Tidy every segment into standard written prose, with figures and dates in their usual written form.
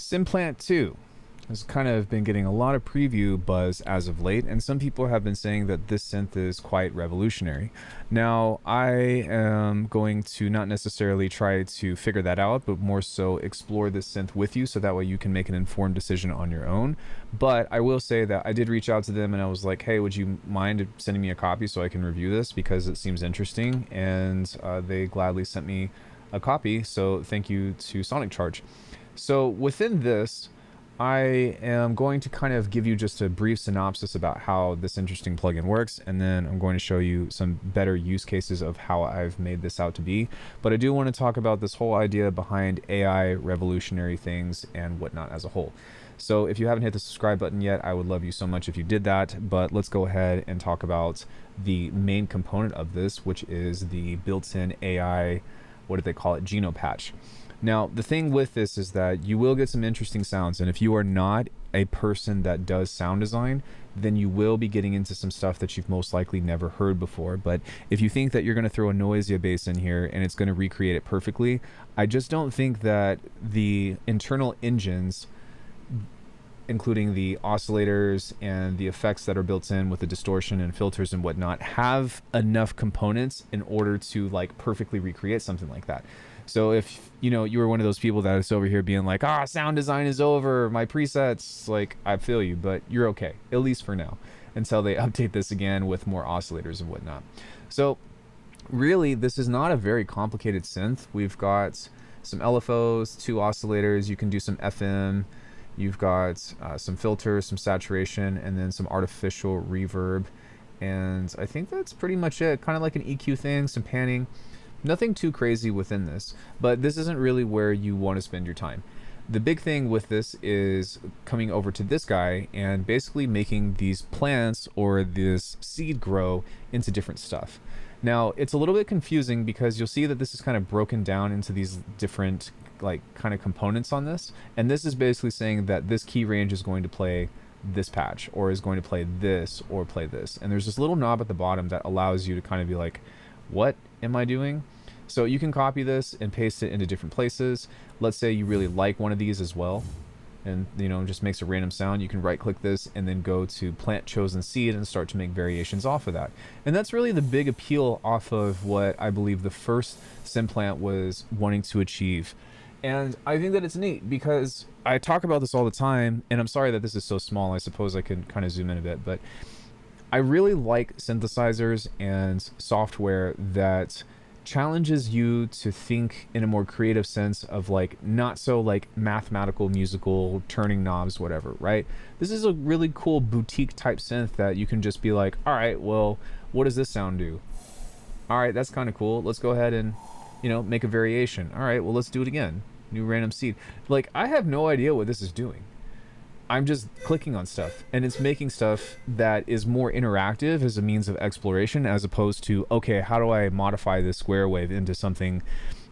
Synplant 2 has kind of been getting a lot of preview buzz as of late, and some people have been saying that this synth is quite revolutionary. Now, I am going to not necessarily try to figure that out, but more so explore this synth with you so that way you can make an informed decision on your own. But I will say that I did reach out to them and I was like, hey, would you mind sending me a copy so I can review this because it seems interesting? And they gladly sent me a copy, so thank you to Sonic Charge. So within this, I am going to kind of give you just a brief synopsis about how this interesting plugin works, and then I'm going to show you some better use cases of how I've made this out to be. But I do want to talk about this whole idea behind AI revolutionary things and whatnot as a whole. So if you haven't hit the subscribe button yet, I would love you so much if you did that. But let's go ahead and talk about the main component of this, which is the built-in AI, what do they call it, Geno patch. Now, the thing with this is that you will get some interesting sounds, and if you are not a person that does sound design, then you will be getting into some stuff that you've most likely never heard before. But if you think that you're going to throw a noisia bass in here and it's going to recreate it perfectly, I just don't think that the internal engines, including the oscillators and the effects that are built in with the distortion and filters and whatnot, have enough components in order to like perfectly recreate something like that. So if you were one of those people that is over here being like, sound design is over, my presets, like, I feel you, but you're okay, at least for now, until they update this again with more oscillators and whatnot. So really, this is not a very complicated synth. We've got some LFOs, 2 oscillators, you can do some FM, you've got some filters, some saturation, and then some artificial reverb. And I think that's pretty much it. Kind of like an EQ thing, some panning. Nothing too crazy within this, but this isn't really where you want to spend your time. The big thing with this is coming over to this guy and basically making these plants or this seed grow into different stuff. Now, it's a little bit confusing because you'll see that this is kind of broken down into these different like kind of components on this, and this is basically saying that this key range is going to play this patch or is going to play this or play this, and there's this little knob at the bottom that allows you to kind of be like, what am I doing? So you can copy this and paste it into different places. Let's say you really like one of these as well, and just makes a random sound. You can right click this and then go to plant chosen seed and start to make variations off of that. And that's really the big appeal off of what I believe the first Simplant was wanting to achieve. And I think that it's neat because I talk about this all the time, and I'm sorry that this is so small. I suppose I could kind of zoom in a bit, but I really like synthesizers and software that challenges you to think in a more creative sense of like not so like mathematical, musical, turning knobs, whatever, right? This is a really cool boutique type synth that you can just be like, all right, well, what does this sound do? All right, that's kind of cool. Let's go ahead and, make a variation. All right, well, let's do it again. New random seed. Like, I have no idea what this is doing. I'm just clicking on stuff, and it's making stuff that is more interactive as a means of exploration, as opposed to, okay, how do I modify this square wave into something,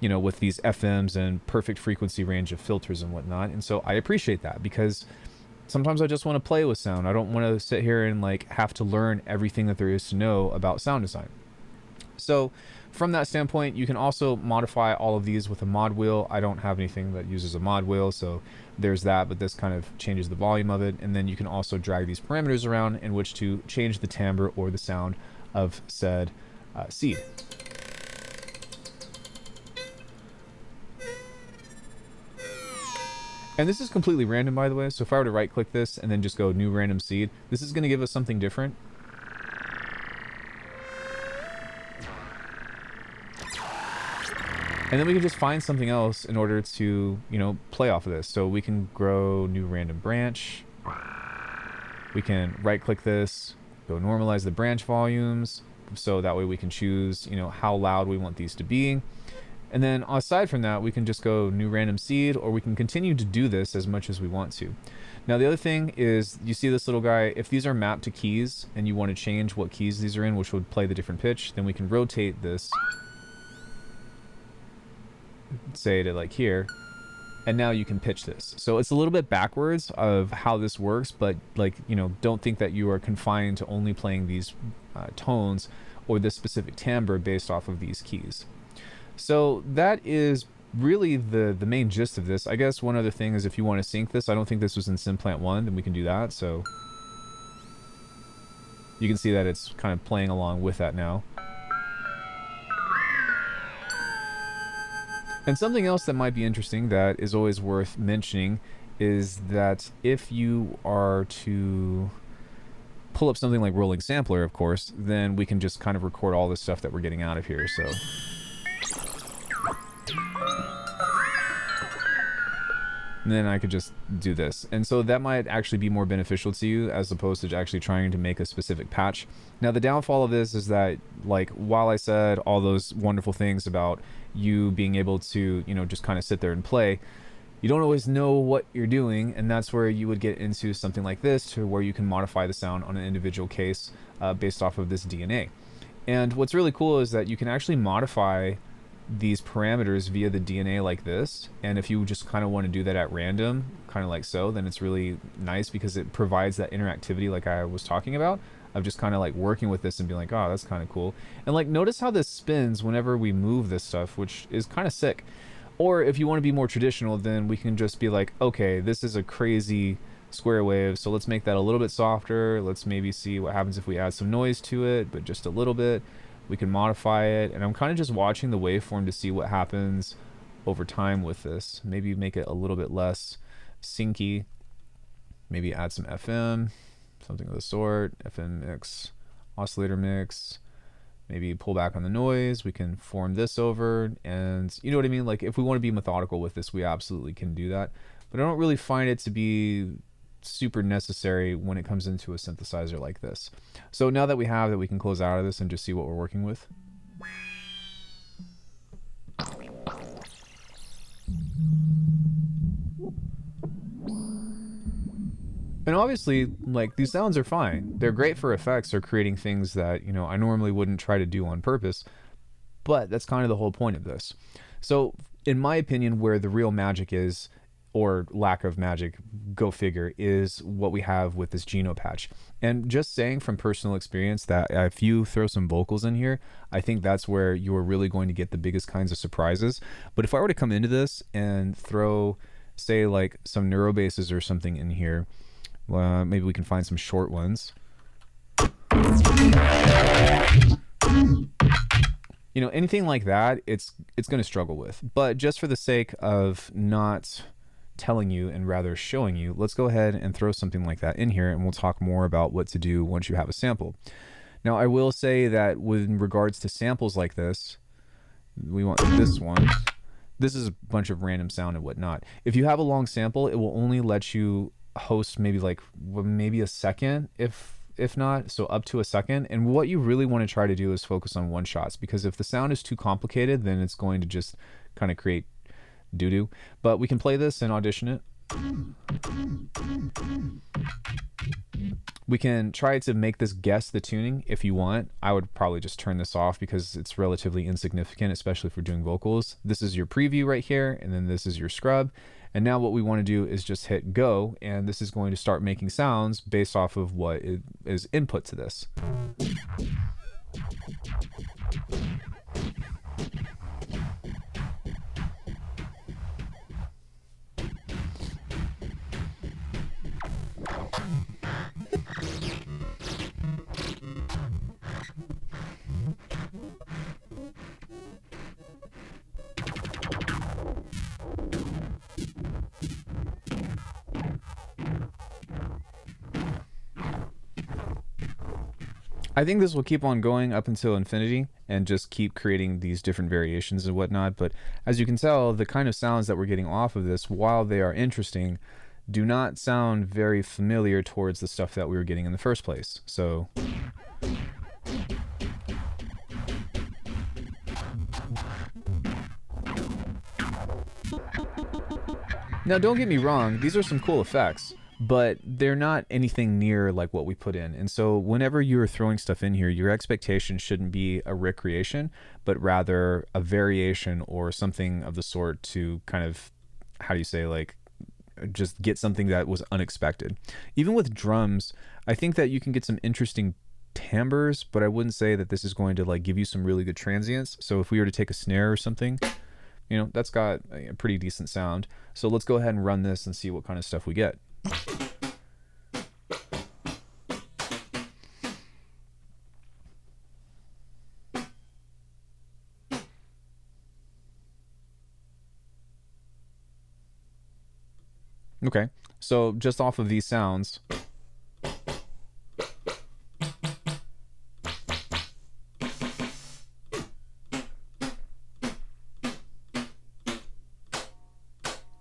with these FMs and perfect frequency range of filters and whatnot. And so I appreciate that because sometimes I just want to play with sound. I don't want to sit here and like have to learn everything that there is to know about sound design. So from that standpoint, you can also modify all of these with a mod wheel. I don't have anything that uses a mod wheel, so there's that, but this kind of changes the volume of it. And then you can also drag these parameters around in which to change the timbre or the sound of said seed. And this is completely random, by the way, so if I were to right click this and then just go new random seed, this is going to give us something different. And then we can just find something else in order to, play off of this. So we can grow new random branch. We can right click this, go normalize the branch volumes. So that way we can choose, how loud we want these to be. And then aside from that, we can just go new random seed, or we can continue to do this as much as we want to. Now, the other thing is, you see this little guy, if these are mapped to keys and you want to change what keys these are in, which would play the different pitch, then we can rotate this, say to like here, and now you can pitch this. So it's a little bit backwards of how this works, but like, don't think that you are confined to only playing these tones or this specific timbre based off of these keys. So that is really the main gist of this, I guess one other thing is if you want to sync this, I don't think this was in Synplant 1, then we can do that. So you can see that it's kind of playing along with that now. And something else that might be interesting that is always worth mentioning is that if you are to pull up something like Rolling Sampler, of course, then we can just kind of record all the stuff that we're getting out of here. So and then I could just do this. And so that might actually be more beneficial to you as opposed to actually trying to make a specific patch. Now, the downfall of this is that, like, while I said all those wonderful things about you being able to, you know, just kind of sit there and play, you don't always know what you're doing, and that's where you would get into something like this, to where you can modify the sound on an individual case based off of this DNA. And what's really cool is that you can actually modify these parameters via the DNA like this, and if you just kind of want to do that at random, kind of like so, then it's really nice because it provides that interactivity like I was talking about, of just kind of like working with this and being like, oh, that's kind of cool. And like, notice how this spins whenever we move this stuff, which is kind of sick. Or if you want to be more traditional, then we can just be like, okay, this is a crazy square wave, so let's make that a little bit softer. Let's maybe see what happens if we add some noise to it, but just a little bit. We can modify it, and I'm kind of just watching the waveform to see what happens over time with this. Maybe make it a little bit less syncy. Maybe add some FM, something of the sort. FM mix, oscillator mix. Maybe pull back on the noise. We can form this over, and you know what I mean? Like, if we want to be methodical with this, we absolutely can do that. But I don't really find it to be super necessary when it comes into a synthesizer like this. So now that we have that, we can close out of this and just see what we're working with. And obviously, like, these sounds are fine. They're great for effects or creating things that, you know, I normally wouldn't try to do on purpose, but that's kind of the whole point of this. So in my opinion, where the real magic is, or lack of magic, go figure, is what we have with this Geno patch. And just saying from personal experience that if you throw some vocals in here, I think that's where you're really going to get the biggest kinds of surprises. But if I were to come into this and throw, say, like some neuro basses or something in here, maybe we can find some short ones. You know, anything like that, it's going to struggle with. But just for the sake of not telling you and rather showing you, let's go ahead and throw something like that in here, and we'll talk more about what to do once you have a sample. Now, I will say that with regards to samples like this, we want this one. This is a bunch of random sound and whatnot. If you have a long sample, it will only let you host maybe a second, if not, so up to a second. And what you really want to try to do is focus on one shots, because if the sound is too complicated, then it's going to just kind of create doo-doo. But we can play this and audition it. We can try to make this guess the tuning if you want. I would probably just turn this off because it's relatively insignificant, especially if we're doing vocals. This is your preview right here, and then this is your scrub. And now what we want to do is just hit go, and this is going to start making sounds based off of what is input to this. I think this will keep on going up until infinity and just keep creating these different variations and whatnot. But as you can tell, the kind of sounds that we're getting off of this, while they are interesting, do not sound very familiar towards the stuff that we were getting in the first place. So now, don't get me wrong, these are some cool effects, but they're not anything near like what we put in. And so whenever you're throwing stuff in here, your expectation shouldn't be a recreation, but rather a variation or something of the sort to kind of, how do you say, like, just get something that was unexpected. Even with drums, I think that you can get some interesting timbres, but I wouldn't say that this is going to like give you some really good transients. So if we were to take a snare or something, You know, that's got a pretty decent sound. So let's go ahead and run this and see what kind of stuff we get. Okay, so just off of these sounds,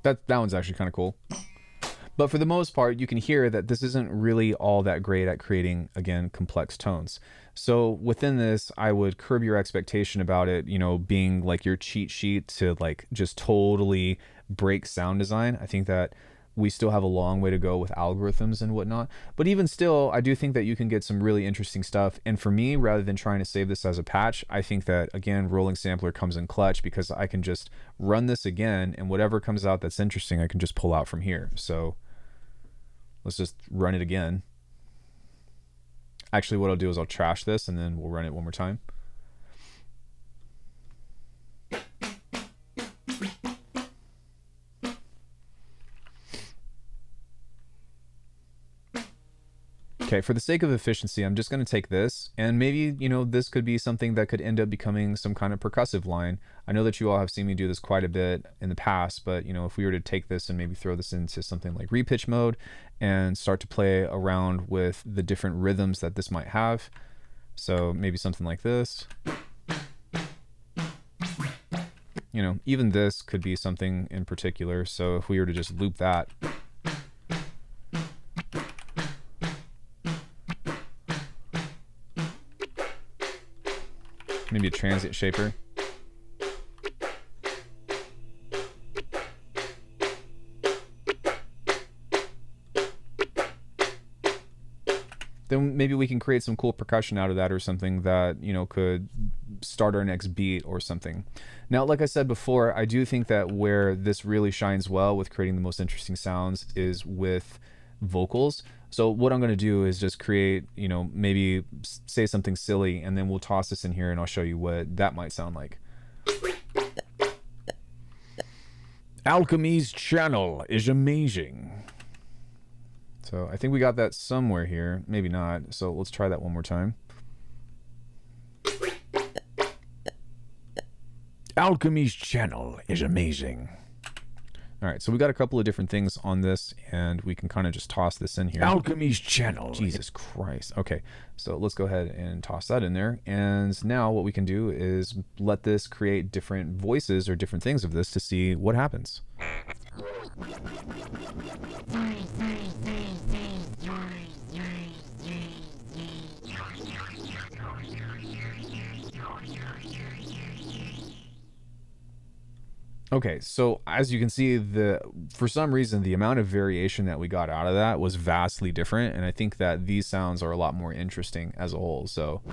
that one's actually kind of cool. But for the most part, you can hear that this isn't really all that great at creating, again, complex tones. So within this, I would curb your expectation about it, you know, being like your cheat sheet to like just totally break sound design. I think that we still have a long way to go with algorithms and whatnot. But even still, I do think that you can get some really interesting stuff. And for me, rather than trying to save this as a patch, I think that, again, rolling sampler comes in clutch because I can just run this again and whatever comes out that's interesting, I can just pull out from here. So let's just run it again. Actually, what I'll do is I'll trash this and then we'll run it one more time. Okay, for the sake of efficiency, I'm just going to take this, and maybe, you know, this could be something that could end up becoming some kind of percussive line. I know that you all have seen me do this quite a bit in the past, but, you know, if we were to take this and maybe throw this into something like repitch mode and start to play around with the different rhythms that this might have. So maybe something like this. You know, even this could be something in particular. So if we were to just loop that. Maybe a transient shaper. Then maybe we can create some cool percussion out of that or something that, you know, could start our next beat or something. Now, like I said before, I do think that where this really shines well with creating the most interesting sounds is with vocals. So what I'm going to do is just create, you know, maybe say something silly, and then we'll toss this in here and I'll show you what that might sound like. Alckemy's channel is amazing. So I think we got that somewhere here. Maybe not. So let's try that one more time. Alckemy's channel is amazing. All right, so we got a couple of different things on this, and we can kind of just toss this in here. Alckemy's channel. Jesus Christ. Okay, so let's go ahead and toss that in there. And now what we can do is let this create different voices or different things of this to see what happens. Okay, so as you can see, for some reason, the amount of variation that we got out of that was vastly different, and I think that these sounds are a lot more interesting as a whole, so,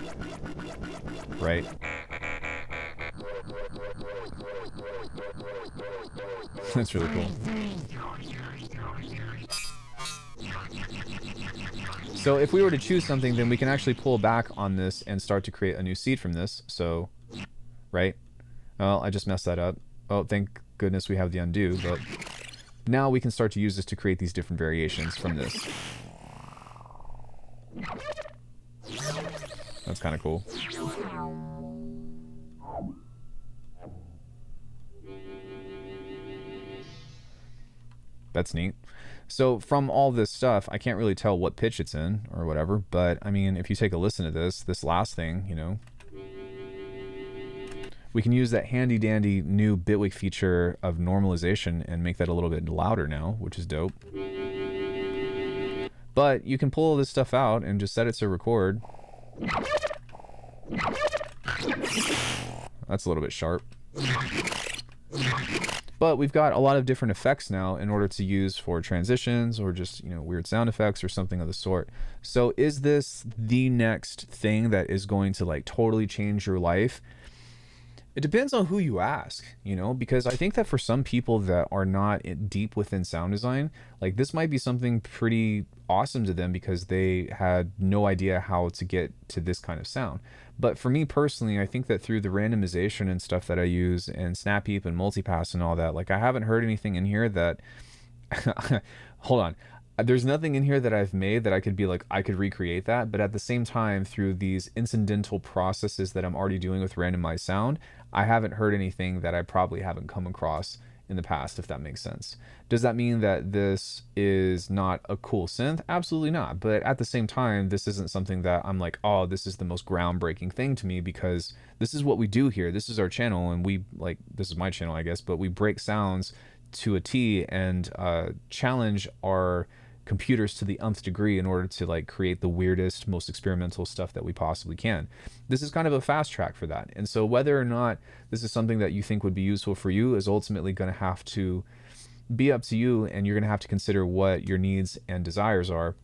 right? That's really cool. So if we were to choose something, then we can actually pull back on this and start to create a new seed from this, so, right? Well, I just messed that up. Oh, thank goodness we have the undo, but now we can start to use this to create these different variations from this. That's kind of cool. That's neat. So from all this stuff, I can't really tell what pitch it's in or whatever, but I mean, if you take a listen to this last thing, you know, we can use that handy dandy new Bitwig feature of normalization and make that a little bit louder now, which is dope. But you can pull this stuff out and just set it to record. That's a little bit sharp. But we've got a lot of different effects now in order to use for transitions or just, you know, weird sound effects or something of the sort. So is this the next thing that is going to like totally change your life? It depends on who you ask, because I think that for some people that are not deep within sound design, like this might be something pretty awesome to them because they had no idea how to get to this kind of sound. But for me personally, I think that through the randomization and stuff that I use and snap heap and multipass and all that, like I haven't heard anything in here that hold on. There's nothing in here that I've made that I could be like, I could recreate that. But at the same time, through these incidental processes that I'm already doing with randomized sound, I haven't heard anything that I probably haven't come across in the past, if that makes sense. Does that mean that this is not a cool synth? Absolutely not. But at the same time, this isn't something that I'm like, oh, this is the most groundbreaking thing to me, because this is what we do here. This is our channel, and we like, this is my channel, I guess, but we break sounds to a T and challenge our computers to the nth degree in order to like create the weirdest, most experimental stuff that we possibly can. This is kind of a fast track for that. And so whether or not this is something that you think would be useful for you is ultimately going to have to be up to you, and you're going to have to consider what your needs and desires are.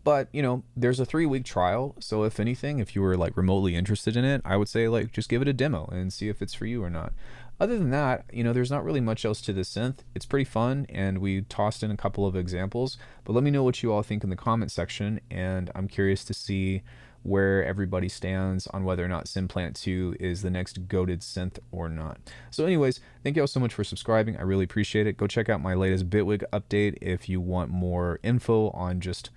But there's a 3-week trial, so if anything, if you were like remotely interested in it, I would say like just give it a demo and see if it's for you or not. Other than that, there's not really much else to this synth. It's pretty fun, and we tossed in a couple of examples, but let me know what you all think in the comment section, and I'm curious to see where everybody stands on whether or not Synplant 2 is the next goated synth or not. So anyways, thank you all so much for subscribing. I really appreciate it. Go check out my latest Bitwig update if you want more info on just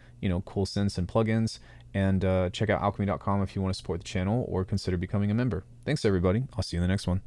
cool synths and plugins, and check out alckemy.com if you want to support the channel or consider becoming a member. Thanks everybody. I'll see you in the next one.